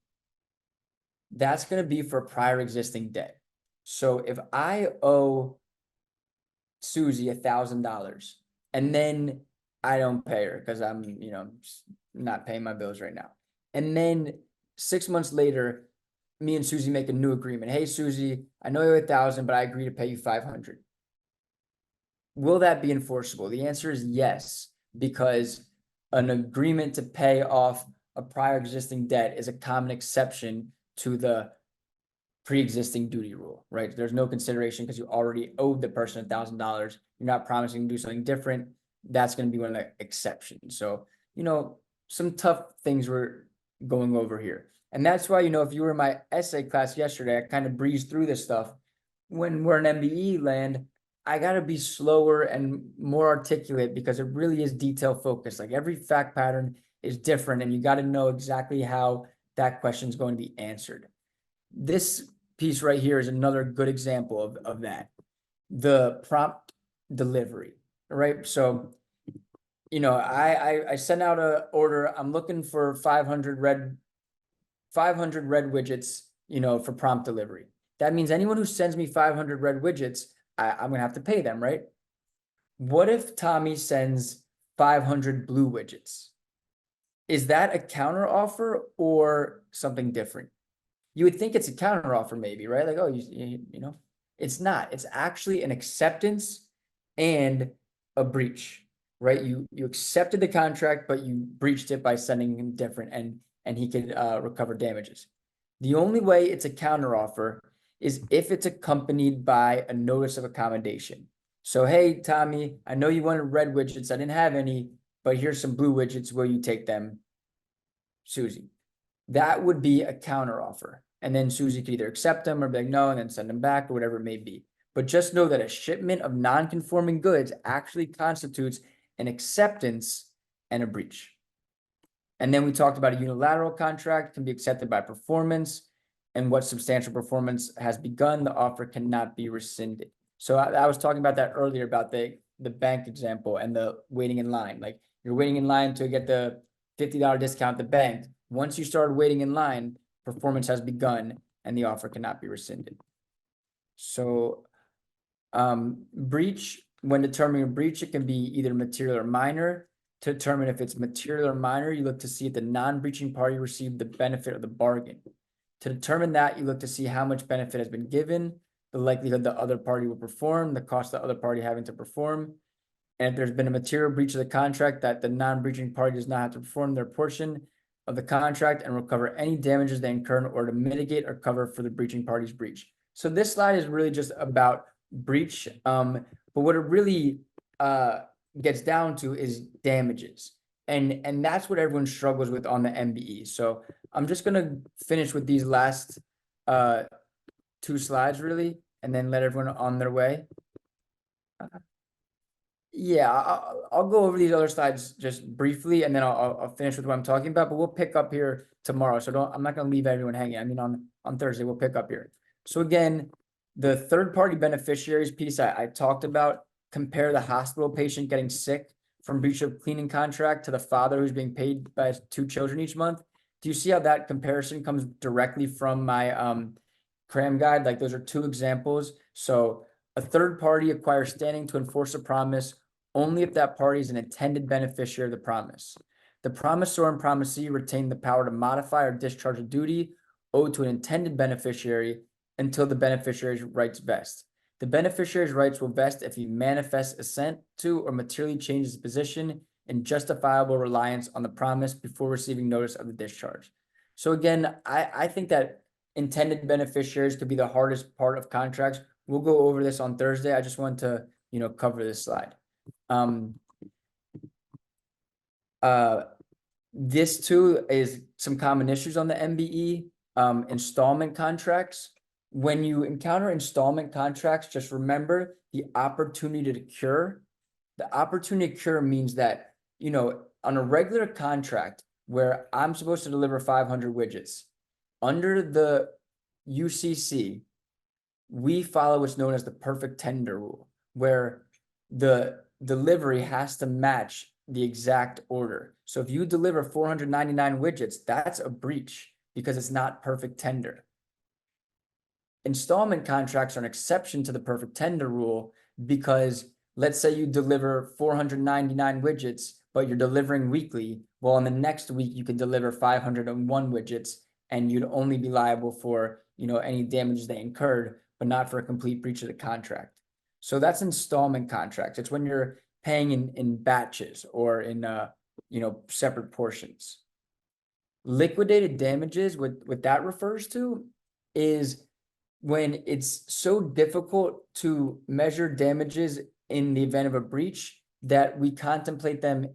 That's going to be for prior existing debt. So if I owe Susie $1,000 and then I don't pay her because I'm, you know, not paying my bills right now, and then 6 months later, me and Susie make a new agreement. Hey, Susie, I know you owe 1,000, but I agree to pay you 500. Will that be enforceable? The answer is yes, because an agreement to pay off a prior existing debt is a common exception to the pre-existing duty rule, right? There's no consideration because you already owed the person $1,000. You're not promising to do something different. That's going to be one of the exceptions. So, you know, some tough things we're going over here. And that's why, you know, if you were in my essay class yesterday, I kind of breezed through this stuff. When we're in MBE land, I got to be slower and more articulate because it really is detail focused. Like, every fact pattern is different, and you got to know exactly how that question is going to be answered. This piece right here is another good example of that. The prompt delivery, right? So, you know, I sent out an order. I'm looking for 500 red widgets, you know, for prompt delivery. That means anyone who sends me 500 red widgets, I'm gonna have to pay them, right? What if Tommy sends 500 blue widgets? Is that a counter offer or something different? You would think it's a counter offer, maybe, right? Like, oh, you know, it's not. It's actually an acceptance and a breach, right? You accepted the contract, but you breached it by sending him different, and he could recover damages. The only way it's a counter offer is if it's accompanied by a notice of accommodation. So, hey, Tommy, I know you wanted red widgets. I didn't have any, but here's some blue widgets. Will you take them, Susie? That would be a counter offer. And then Susie could either accept them or be like, no, and then send them back or whatever it may be. But just know that a shipment of non-conforming goods actually constitutes an acceptance and a breach. And then we talked about a unilateral contract can be accepted by performance, and what substantial performance has begun, the offer cannot be rescinded. So I was talking about that earlier about the bank example and the waiting in line. Like, you're waiting in line to get the $50 discount at the bank. Once you start waiting in line, performance has begun and the offer cannot be rescinded. So breach, when determining a breach, it can be either material or minor. To determine if it's material or minor, you look to see if the non-breaching party received the benefit of the bargain. To determine that, you look to see how much benefit has been given, the likelihood the other party will perform, the cost the other party having to perform. And if there's been a material breach of the contract that the non-breaching party does not have to perform their portion of the contract and recover any damages they incur in order to mitigate or cover for the breaching party's breach. So this slide is really just about breach. But what it really gets down to is damages. And that's what everyone struggles with on the MBE. So I'm just gonna finish with these last 2 slides really, and then let everyone on their way. Yeah, I'll go over these other slides just briefly, and then I'll finish with what I'm talking about, but we'll pick up here tomorrow. So I'm not gonna leave everyone hanging. I mean, on Thursday, we'll pick up here. So again, the third-party beneficiaries piece I talked about, compare the hospital patient getting sick from breach of cleaning contract to the father who's being paid by his 2 children each month. Do you see how that comparison comes directly from my cram guide? Like those are 2 examples. So a third party acquires standing to enforce a promise only if that party is an intended beneficiary of the promise. The promisor and promisee retain the power to modify or discharge a duty owed to an intended beneficiary until the beneficiary's rights vest. The beneficiary's rights will vest if he manifests assent to or materially changes his position in justifiable reliance on the promise before receiving notice of the discharge. So again, I think that intended beneficiaries could be the hardest part of contracts. We'll go over this on Thursday. I just want to, cover this slide. This too is some common issues on the MBE, installment contracts. When you encounter installment contracts, just remember the opportunity to cure. The opportunity to cure means that, on a regular contract where I'm supposed to deliver 500 widgets, under the UCC, we follow what's known as the perfect tender rule, where the delivery has to match the exact order. So if you deliver 499 widgets, that's a breach because it's not perfect tender. Installment contracts are an exception to the perfect tender rule because let's say you deliver 499 widgets, but you're delivering weekly. Well, in the next week, you can deliver 501 widgets and you'd only be liable for, any damages they incurred, but not for a complete breach of the contract. So that's installment contracts. It's when you're paying in batches or in, separate portions. Liquidated damages, what that refers to is when it's so difficult to measure damages in the event of a breach that we contemplate them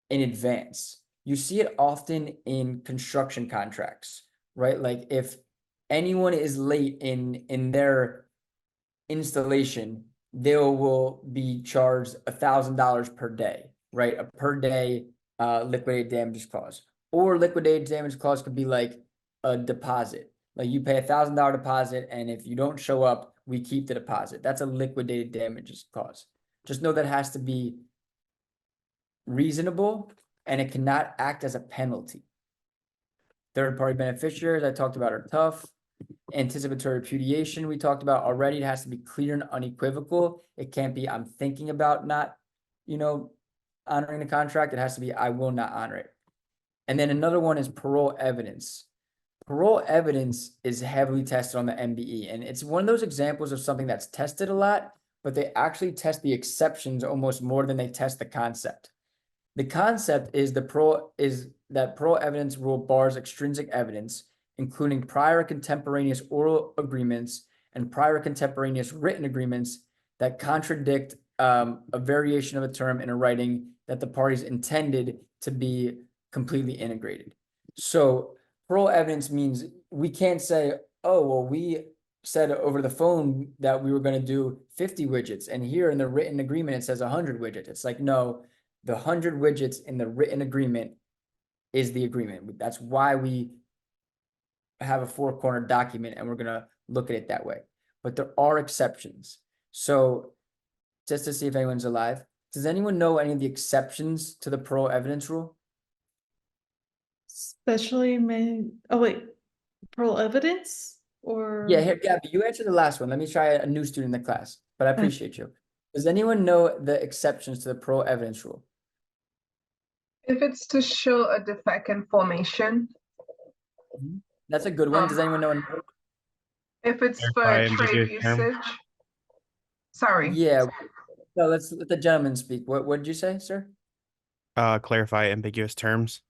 in advance. You see it often in construction contracts, right? Like if anyone is late in their installation, they will be charged $1,000 per day, right? A per day liquidated damages clause. Or liquidated damage clause could be like a deposit. Like you pay $1,000 deposit, and if you don't show up, we keep the deposit. That's a liquidated damages clause. Just know that has to be reasonable, and it cannot act as a penalty. Third-party beneficiaries I talked about are tough. Anticipatory repudiation we talked about already. It has to be clear and unequivocal. It can't be I'm thinking about not, honoring the contract. It has to be I will not honor it. And then another one is parole evidence. Parole evidence is heavily tested on the MBE, and it's one of those examples of something that's tested a lot, but they actually test the exceptions almost more than they test the concept. The concept is that parole evidence rule bars extrinsic evidence, including prior contemporaneous oral agreements and prior contemporaneous written agreements that contradict a variation of a term in a writing that the parties intended to be completely integrated. So parole evidence means we can't say, oh, well, we said over the phone that we were going to do 50 widgets, and here in the written agreement it says 100 widgets. It's like, no, the 100 widgets in the written agreement is the agreement. That's why we have a 4-corner document, and we're going to look at it that way. But there are exceptions. So just to see if anyone's alive, does anyone know any of the exceptions to the parole evidence rule? Especially parole evidence or? Yeah, here, Gabby, you answered the last one. Let me try a new student in the class, but I appreciate you. Does anyone know the exceptions to the parole evidence rule? If it's to show a defect in formation. That's a good one. Does anyone know? If it's for Clarify trade ambiguous term. usage. Sorry. Yeah, no, let's let the gentleman speak. What did you say, sir? Clarify ambiguous terms.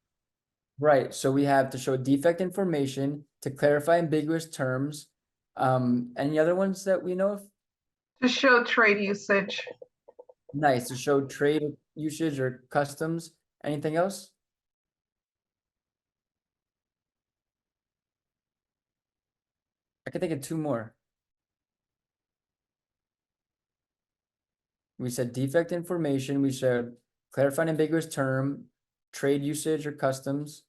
Right, so we have to show defect information, to clarify ambiguous terms. Any other ones that we know of? To show trade usage. Nice, to show trade usage or customs. Anything else? I could think of two more. We said defect information, we showed clarify an ambiguous term, trade usage or customs.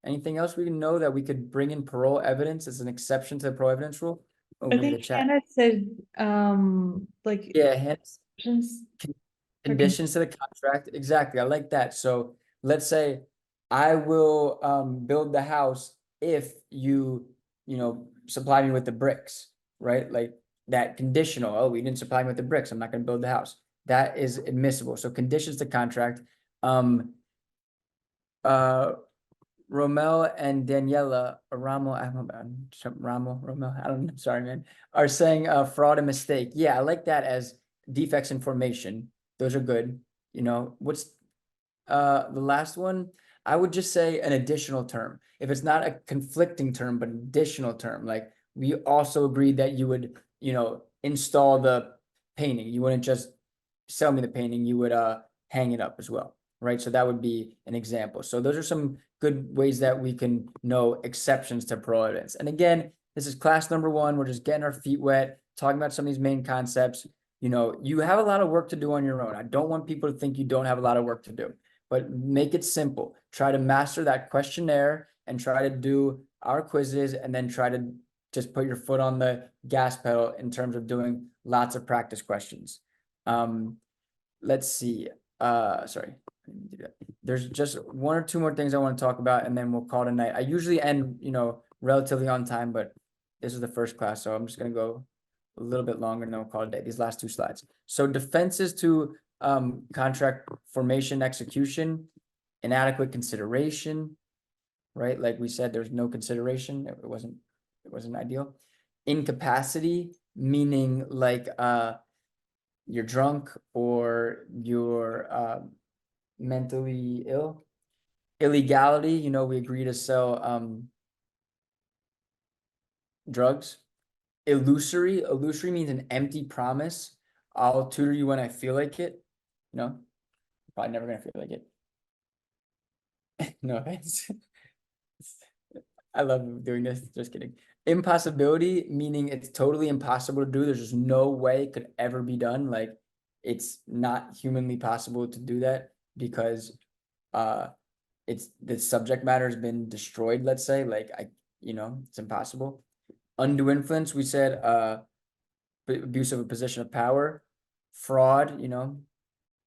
Anything else we can know that we could bring in parole evidence as an exception to the parole evidence rule? Oh, I we need think to chat. Hannah said, like. Yeah, hence Options. conditions to the contract, exactly, I like that. So let's say I will build the house if you supply me with the bricks, right? Like that conditional, oh, we didn't supply me with the bricks, I'm not gonna build the house. That is admissible. So conditions to contract. Romel and Daniela, Romel, Romel, I don't know, sorry, man, are saying fraud and mistake. Yeah, I like that as defects in formation. Those are good. What's the last one? I would just say an additional term. If it's not a conflicting term, but additional term, like we also agreed that you would, install the painting. You wouldn't just sell me the painting, you would hang it up as well, right? So that would be an example. So those are some good ways that we can know exceptions to parole evidence. And again, this is class number 1. We're just getting our feet wet, talking about some of these main concepts. You have a lot of work to do on your own. I don't want people to think you don't have a lot of work to do, but make it simple. Try to master that questionnaire and try to do our quizzes, and then try to just put your foot on the gas pedal in terms of doing lots of practice questions. Let's see. Sorry. There's just one or two more things I want to talk about, and then we'll call it a night. I usually end, relatively on time, but this is the first class, so I'm just gonna go a little bit longer, and then we'll call it a day. These last 2 slides. So defenses to contract formation, execution, inadequate consideration, right? Like we said, there's no consideration. It wasn't ideal. Incapacity, meaning like you're drunk or you're mentally ill. Illegality, we agree to sell drugs. Illusory means an empty promise. I'll tutor you when I feel like it. Probably never gonna feel like it. No offense. I love doing this, just kidding. Impossibility, meaning it's totally impossible to do. There's just no way it could ever be done. Like it's not humanly possible to do that because it's the subject matter has been destroyed, let's say. Like it's impossible. Undue influence, we said abuse of a position of power. Fraud,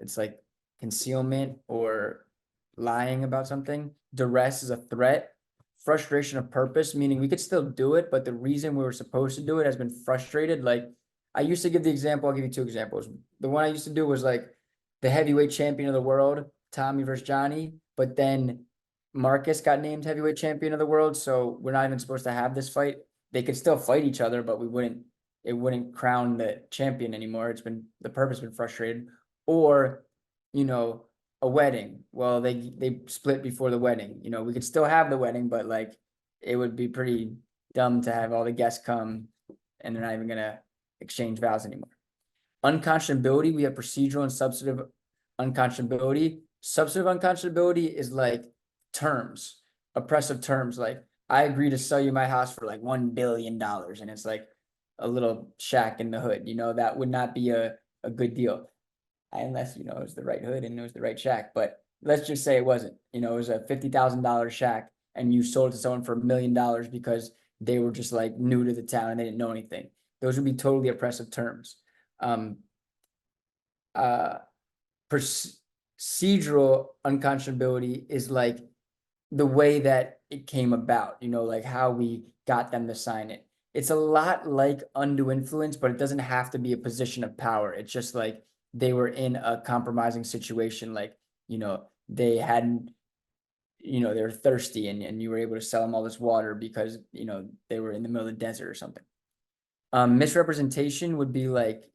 it's like concealment or lying about something. Duress is a threat. Frustration of purpose, meaning we could still do it, but the reason we were supposed to do it has been frustrated. Like I used to give the example, I'll give you 2 examples. The one I used to do was like the heavyweight champion of the world, Tommy versus Johnny, but then Marcus got named heavyweight champion of the world, so we're not even supposed to have this fight. They could still fight each other, but it wouldn't crown the champion anymore. The purpose been frustrated. Or, a wedding. Well, they split before the wedding. We could still have the wedding, but like it would be pretty dumb to have all the guests come and they're not even gonna exchange vows anymore. Unconscionability, we have procedural and substantive unconscionability. Substantive unconscionability is like terms, oppressive terms. Like I agree to sell you my house for like $1 billion, and it's like a little shack in the hood. That would not be a good deal. Unless, it was the right hood and it was the right shack. But let's just say it wasn't, it was a $50,000 shack and you sold it to someone for $1 million because they were just like new to the town and they didn't know anything. Those would be totally oppressive terms. Procedural unconscionability is like the way that it came about, like how we got them to sign it. It's a lot like undue influence, but it doesn't have to be a position of power. It's just like they were in a compromising situation, like they hadn't, they were thirsty and you were able to sell them all this water because they were in the middle of the desert or something. Misrepresentation would be like,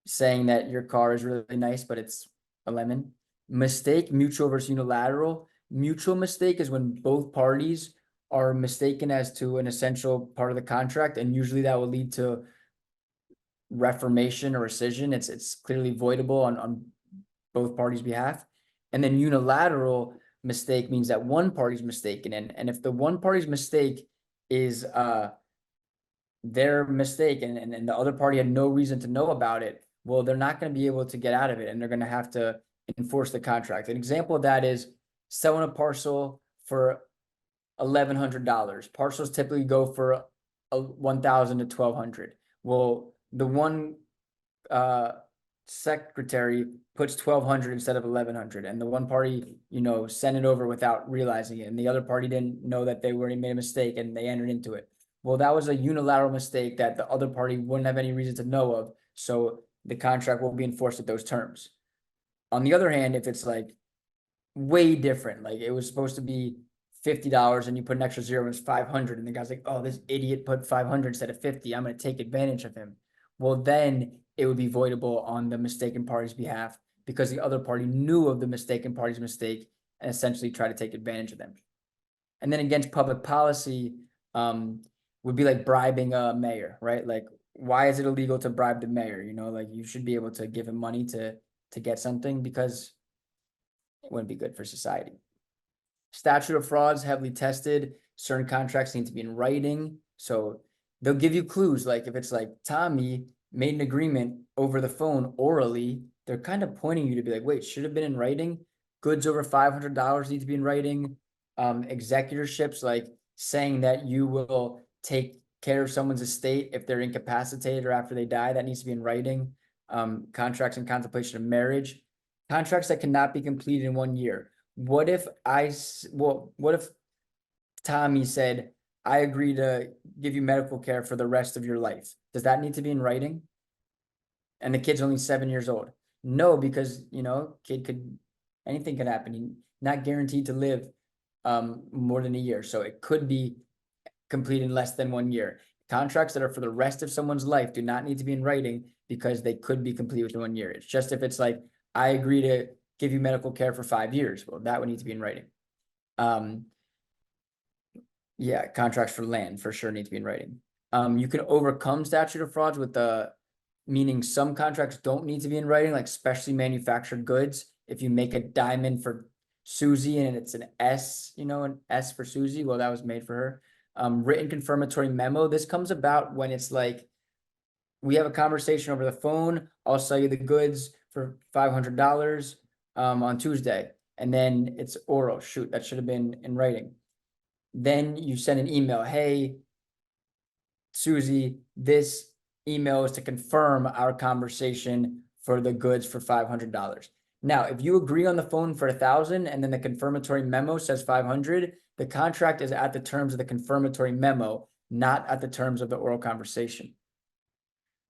saying that your car is really nice, but it's a lemon. Mistake, mutual versus unilateral. Mutual mistake is when both parties are mistaken as to an essential part of the contract, and usually that will lead to reformation or rescission. It's clearly voidable on both parties' behalf. And then unilateral mistake means that one party's mistaken, and if the one party's mistake is their mistake and the other party had no reason to know about it, well, they're not going to be able to get out of it, and they're going to have to enforce the contract. An example of that is selling a parcel for $1,100. Parcels typically go for $1,000 to $1,200. Well, the one secretary puts $1,200 instead of $1,100, and the one party, sent it over without realizing it, and the other party didn't know that they already made a mistake and they entered into it. Well, that was a unilateral mistake that the other party wouldn't have any reason to know of, so the contract will be enforced at those terms. On the other hand, if it's like way different, like it was supposed to be $50 and you put an extra zero and it's 500, and the guy's like, oh, this idiot put 500 instead of 50, I'm going to take advantage of him. Well, then it would be voidable on the mistaken party's behalf because the other party knew of the mistaken party's mistake and essentially tried to take advantage of them. And then against public policy, would be like bribing a mayor, right? Like, why is it illegal to bribe the mayor? Like you should be able to give him money to get something because it wouldn't be good for society. Statute of frauds, heavily tested. Certain contracts need to be in writing. So they'll give you clues. Like if it's like Tommy made an agreement over the phone orally, they're kind of pointing you to be like, wait, should have been in writing. Goods over $500 need to be in writing. Executorships, like saying that you will take care of someone's estate if they're incapacitated or after they die, that needs to be in writing. Contracts in contemplation of marriage. Contracts that cannot be completed in 1 year. What if Tommy said, I agree to give you medical care for the rest of your life? Does that need to be in writing? And the kid's only 7 years old. No, because, anything could happen. He's not guaranteed to live more than a year. So it could be completed in less than 1 year. Contracts that are for the rest of someone's life do not need to be in writing because they could be completed within 1 year. It's just if it's like, I agree to give you medical care for 5 years. Well, that would need to be in writing. Yeah, contracts for land for sure need to be in writing. You can overcome statute of frauds with meaning some contracts don't need to be in writing, like specially manufactured goods. If you make a diamond for Susie and it's an S, an S for Susie, well, that was made for her. Written confirmatory memo. This comes about when it's like, we have a conversation over the phone. I'll sell you the goods for $500 on Tuesday. And then it's oral. Shoot, that should have been in writing. Then you send an email. Hey, Susie, this email is to confirm our conversation for the goods for $500. Now, if you agree on the phone for $1,000 and then the confirmatory memo says 500, the contract is at the terms of the confirmatory memo, not at the terms of the oral conversation.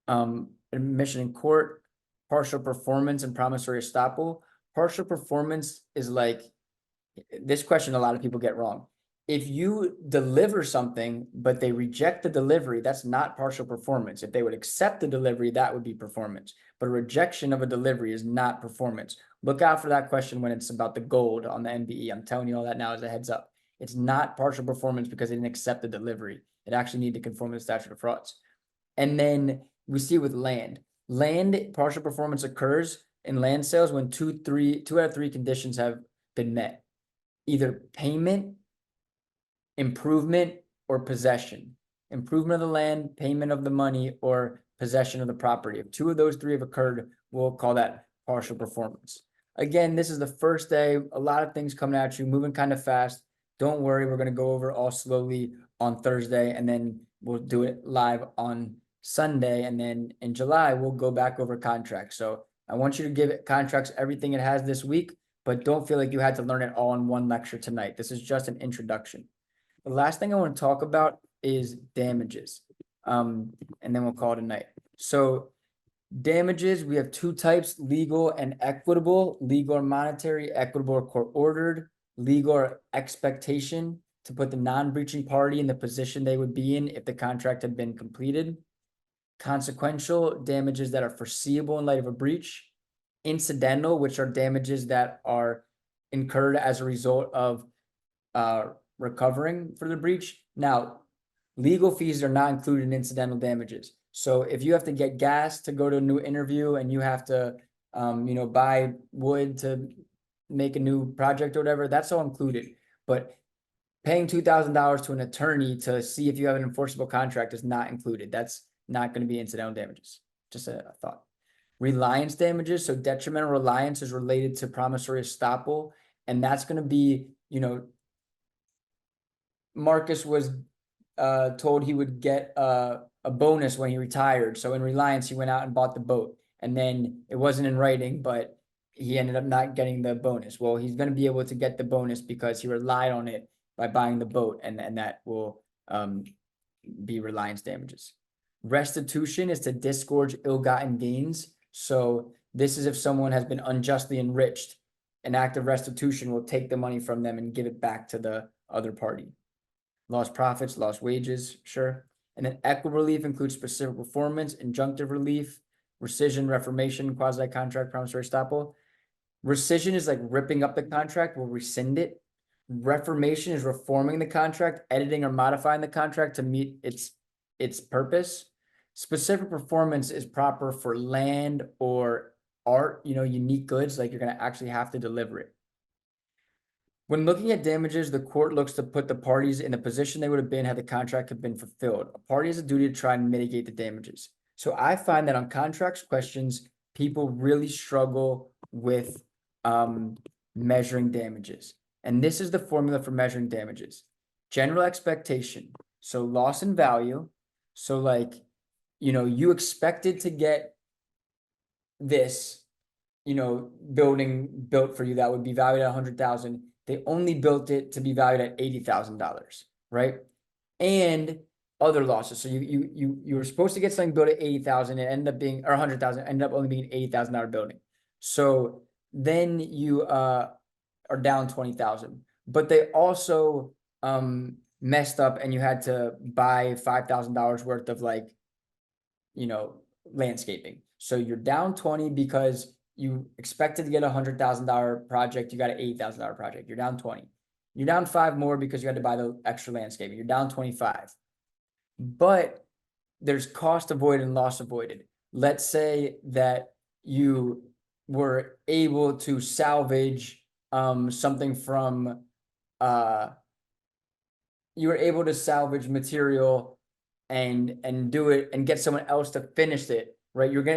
Admission in court, partial performance and promissory estoppel. Partial performance is like, this question a lot of people get wrong. If you deliver something, but they reject the delivery, that's not partial performance. If they would accept the delivery, that would be performance. But a rejection of a delivery is not performance. Look out for that question when it's about the gold on the MBE. I'm telling you all that now as a heads up. It's not partial performance because they didn't accept the delivery. It actually needed to conform to the statute of frauds. And then we see with land. Land, partial performance occurs in land sales when two out of three conditions have been met. Either payment, improvement, or possession. Improvement of the land, payment of the money, or possession of the property. If two of those three have occurred, we'll call that partial performance. Again, this is the first day. A lot of things coming at you, moving kind of fast. Don't worry, we're going to go over all slowly on Thursday, and then we'll do it live on Sunday. And then in July, we'll go back over contracts. So I want you to give it contracts everything it has this week, but don't feel like you had to learn it all in one lecture tonight. This is just an introduction. The last thing I want to talk about is damages. And then we'll call it a night. So damages, we have two types, legal and equitable. Legal or monetary, equitable or court ordered. Legal or expectation to put the non-breaching party in the position they would be in if the contract had been completed. Consequential, damages that are foreseeable in light of a breach. Incidental, which are damages that are incurred as a result of recovering for the breach. Now, legal fees are not included in incidental damages. So if you have to get gas to go to a new interview and you have to, buy wood to make a new project or whatever, that's all included. But paying $2,000 to an attorney to see if you have an enforceable contract is not included. That's not going to be incidental damages. Just a thought. Reliance damages. So detrimental reliance is related to promissory estoppel. And that's going to be, Marcus was told he would get a bonus when he retired. So in reliance, he went out and bought the boat. And then it wasn't in writing, but he ended up not getting the bonus. Well, he's going to be able to get the bonus because he relied on it by buying the boat, and that will be reliance damages. Restitution is to disgorge ill-gotten gains. So this is if someone has been unjustly enriched. An act of restitution will take the money from them and give it back to the other party. Lost profits, lost wages, sure. And then equitable relief includes specific performance, injunctive relief, rescission, reformation, quasi-contract, promissory estoppel. Rescission is like ripping up the contract, we'll rescind it. Reformation is reforming the contract, editing or modifying the contract to meet its purpose. Specific performance is proper for land or art, unique goods, like you're going to actually have to deliver it. When looking at damages, the court looks to put the parties in the position they would have been had the contract have been fulfilled. A party has a duty to try and mitigate the damages. So I find that on contracts questions, people really struggle with measuring damages. And this is the formula for measuring damages. General expectation. So loss in value. So like, you expected to get this, building built for you that would be valued at $100,000. They only built it to be valued at $80,000, right? And other losses. So you were supposed to get something built at $80,000. It ended up being, or $100,000, ended up only being an $80,000 building. So then you are down $20,000. But they also messed up, and you had to buy $5,000 worth of landscaping. So you're down 20 because you expected to get a $100,000 project. You got an $80,000 project. You're down 20. You're down 5 more because you had to buy the extra landscaping. You're down 25. But there's cost avoided and loss avoided. Let's say that you were able to salvage something from you were able to salvage material and do it and get someone else to finish it, right? You're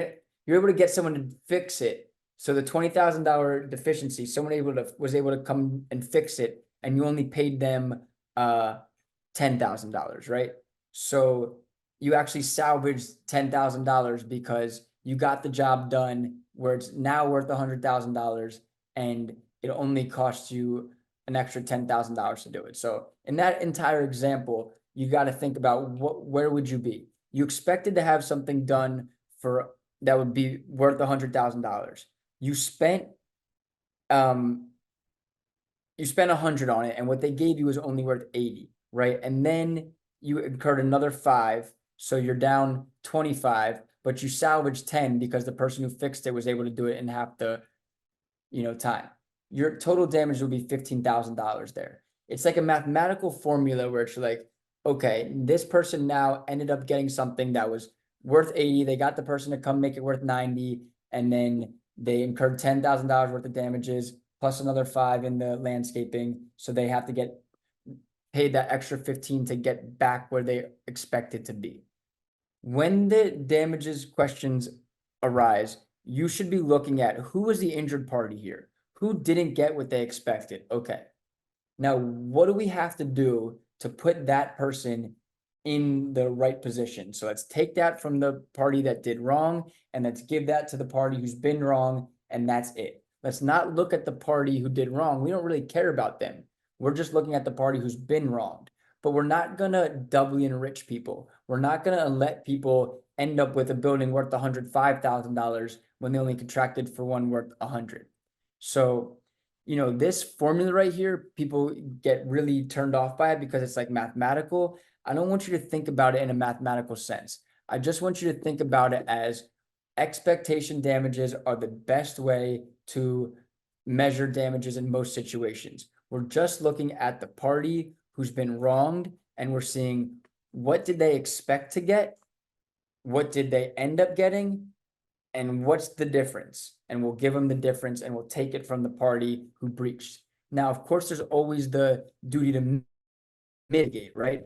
able to get someone to fix it. So the $20,000 deficiency, someone was able to come and fix it, and you only paid them $10,000, right? So you actually salvaged $10,000 because you got the job done where it's now worth $100,000, and it only costs you an extra $10,000 to do it. So in that entire example, you got to think about where would you be? You expected to have something done that would be worth $100,000. You spent $100 on it, and what they gave you was only worth 80, right? And then you incurred another 5, so you're down 25, but you salvaged 10 because the person who fixed it was able to do it in half the time. Your total damage will be $15,000 there. It's like a mathematical formula where it's like, okay, this person now ended up getting something that was worth 80. They got the person to come make it worth 90, and then they incurred $10,000 worth of damages plus another 5 in the landscaping. So they have to get paid that extra 15 to get back where they expected to be. When the damages questions arise, you should be looking at who was the injured party here, who didn't get what they expected. Okay, now what do we have to do to put that person in the right position? So let's take that from the party that did wrong, and let's give that to the party who's been wrong, and that's it. Let's not look at the party who did wrong. We don't really care about them. We're just looking at the party who's been wronged. But we're not going to doubly enrich people. We're not going to let people end up with a building worth $105,000 when they only contracted for one worth $100,000. So, you know, this formula right here, people get really turned off by it because it's like mathematical. I don't want you to think about it in a mathematical sense. I just want you to think about it as expectation damages are the best way to measure damages in most situations. We're just looking at the party who's been wronged, and we're seeing what did they expect to get, what did they end up getting, and what's the difference? And we'll give them the difference and we'll take it from the party who breached. Now, of course, there's always the duty to mitigate, right?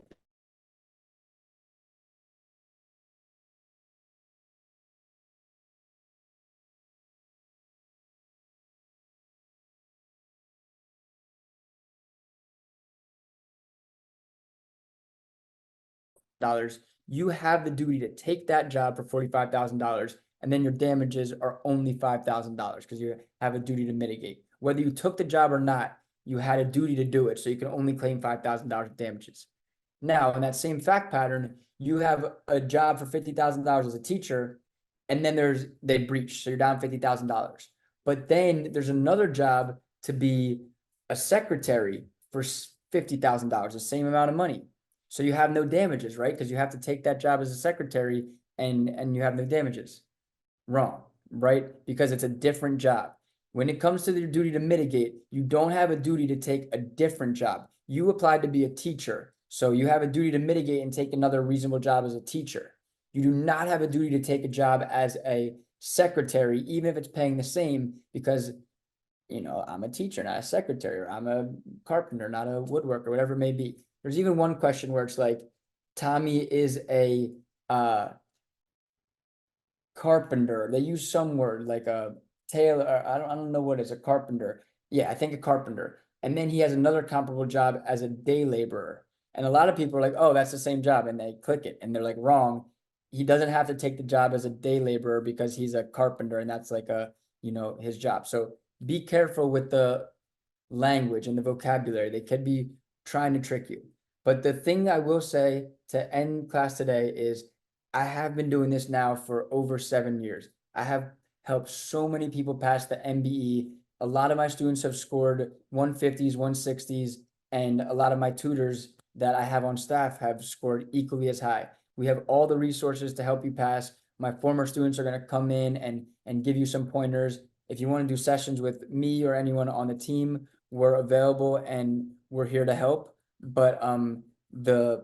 Dollars, you have the duty to take that job for $45,000, and then your damages are only $5,000 because you have a duty to mitigate. Whether you took the job or not, you had a duty to do it, so you can only claim $5,000 of damages. Now, in that same fact pattern, you have a job for $50,000 as a teacher, and then they breach, so you're down $50,000. But then there's another job to be a secretary for $50,000, the same amount of money. So you have no damages, right? Because you have to take that job as a secretary and you have no damages. Wrong, right? Because it's a different job. When it comes to your duty to mitigate, you don't have a duty to take a different job. You applied to be a teacher, so you have a duty to mitigate and take another reasonable job as a teacher. You do not have a duty to take a job as a secretary, even if it's paying the same, because, you know, I'm a teacher, not a secretary, or I'm a carpenter, not a woodworker, whatever it may be. There's even one question where it's like, Tommy is a carpenter. They use some word like a tailor. I don't know what is a carpenter. Yeah, I think a carpenter. And then he has another comparable job as a day laborer. And a lot of people are like, oh, that's the same job. And they click it and they're like, wrong. He doesn't have to take the job as a day laborer because he's a carpenter and that's like a, you know, his job. So be careful with the language and the vocabulary. They could be trying to trick you. But the thing I will say to end class today is I have been doing this now for over 7 years. I have helped so many people pass the MBE. A lot of my students have scored 150s, 160s, and a lot of my tutors that I have on staff have scored equally as high. We have all the resources to help you pass. My former students are going to come in and give you some pointers. If you want to do sessions with me or anyone on the team, we're available and we're here to help. But the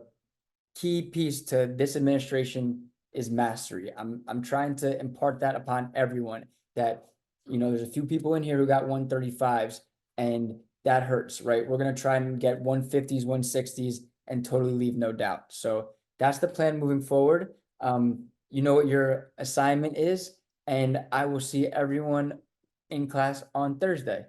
key piece to this administration is mastery. I'm trying to impart that upon everyone, that, you know, there's a few people in here who got 135s and that hurts, right? We're going to try and get 150s, 160s and totally leave no doubt. So that's the plan moving forward. You know what your assignment is, and I will see everyone in class on Thursday.